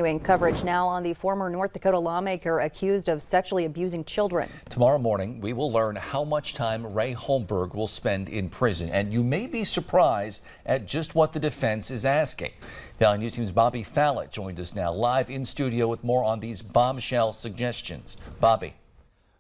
Coverage now on the former North Dakota lawmaker accused of sexually abusing children. Tomorrow morning, we will learn how much time Ray Holmberg will spend in prison, and you may be surprised at just what the defense is asking. Valley News Team's Bobby Fallett joined us now live in studio with more on these bombshell suggestions. Bobby.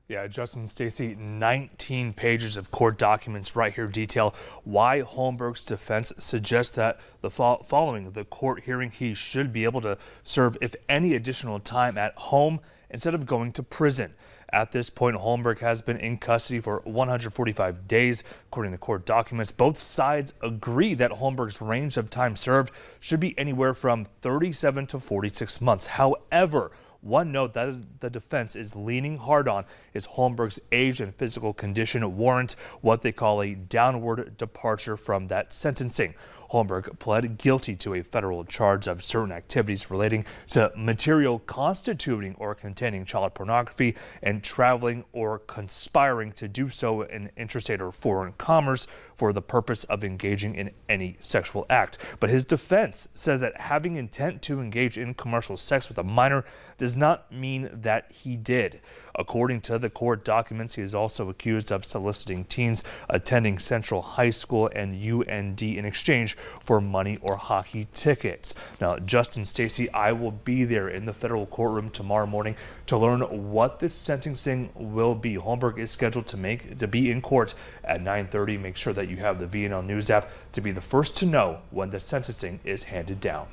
Yeah, Justin, Stacy, 19 pages of court documents right here detail why Holmberg's defense suggests that following the court hearing, he should be able to serve, if any, additional time at home instead of going to prison. At this point, Holmberg has been in custody for 145 days. According to court documents, both sides agree that Holmberg's range of time served should be anywhere from 37 to 46 months. However, one note that the defense is leaning hard on is Holmberg's age and physical condition warrant what they call a downward departure from that sentencing. Holmberg pled guilty to a federal charge of certain activities relating to material constituting or containing child pornography and traveling or conspiring to do so in interstate or foreign commerce for the purpose of engaging in any sexual act. But his defense says that having intent to engage in commercial sex with a minor does not mean that he did. According to the court documents, he is also accused of soliciting teens attending Central High School and UND in exchange for money or hockey tickets. Now, Justin, Stacy, I will be there in the federal courtroom tomorrow morning to learn what this sentencing will be. Holmberg is scheduled to be in court at 9:30. Make sure that you have the VNL News app to be the first to know when the sentencing is handed down.